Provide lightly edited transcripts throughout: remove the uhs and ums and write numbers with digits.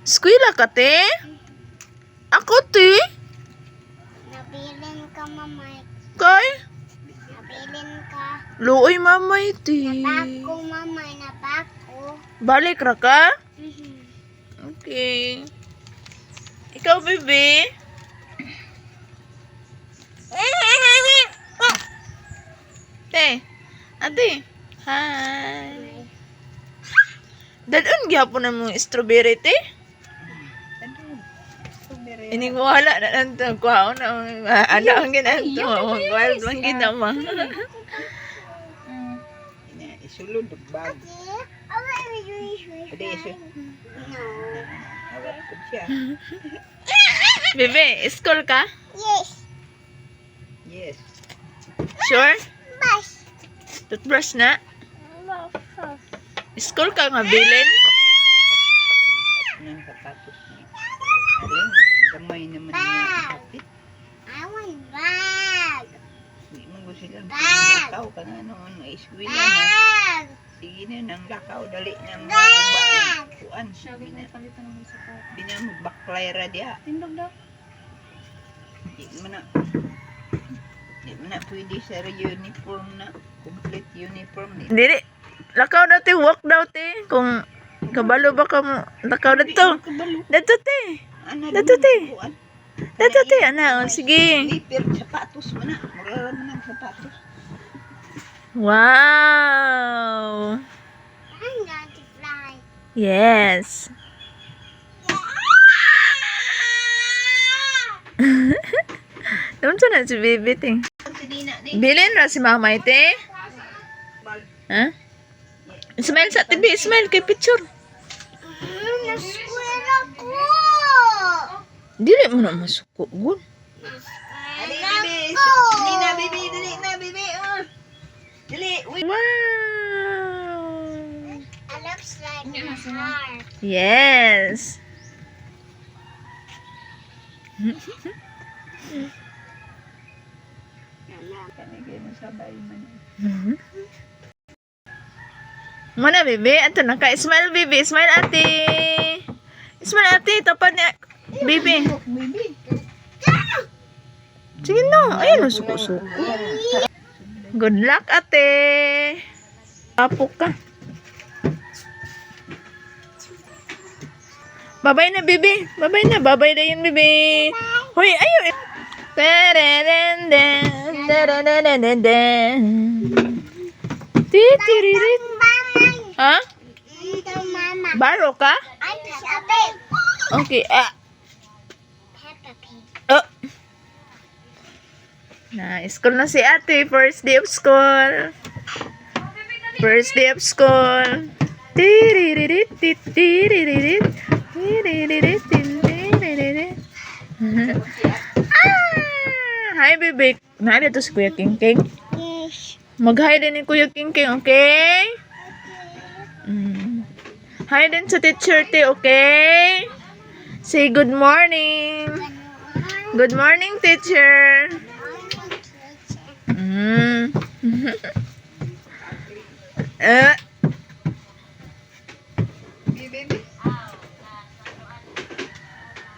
Eskwela ka, te? Ako, te? Nabilin ka, mamay. Kay? Nabilin ka. Luoy, mamay, te. Napako, mamay. Napako. Balik ra ka? Mhm. Okay. Ikaw, bebe? Te, ate. Hi. Dadun gyapon na mo strawberry, te? Ini ko wala na nanto kuhaon na ano ang ginanto wild man ginama. Isulod bag. Ade iso. No. Awat ko siya. Bebe, school ka? Yes. Yes. Sure? Bus. Toothbrush na? School ka nga bilin? Nang sapatos niya. Aling, gamay naman niya kapit. I want bag. Hindi mo gusto sila. Bag. Lakaw ka nga noon. Eskwela na. Bag. Sige na, nang lakaw. Dali na mga Bag. kuan. Binamog baklayra diya. Tindog daw. Hindi mo na. Hindi mo na pwede sa uniform na. Complete uniform. Dili. Lakaw daw te, walk daw te. Kung kabalo ba ka mo, lakaw dato. Dato te. Dato te. Dato te, ana. O, sige. Lipir, sapatos mo na. Murara mo ng sapatos. Wow. I'm going to fly. Yes. Doon sa na si baby te. Bilin ra si mama ite. Ha? Smile sa TV, smile kay picture. Naskwela ko. Dili mo na masuko, gun. Dali, bibi. Dali na, bibi. Dali na, bibi. Dali. Wow. It looks like my heart. Yes. Kanigay mo sabay man. Mana bebe, ato na ka. Smile bebe, smile ate. Smile ate, tapad niya. Bebe. Bibi. Sige no, ayun na suko-suko. Good luck ate. Apo ka. Babay na bebe. Babay na, babay na yun bebe. Hoy, ayun. Titiririt. Ha? Ito, mama. Baro ka? I'm Peppa Pig. Okay. Peppa Pig. Oh. Na, school na si ate. First day of school. First day of school. Tiririt, tiririt, tiririt, tiririt. Hi, bebe. Nari to si Kuya King King. Yes. Mag-hi din ni Kuya King King, okay? Hi din sa teacher, te, okay? Say good morning. Good morning, teacher.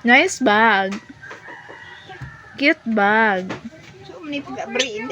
Nice bag. Cute bag. So, mani pag-abri.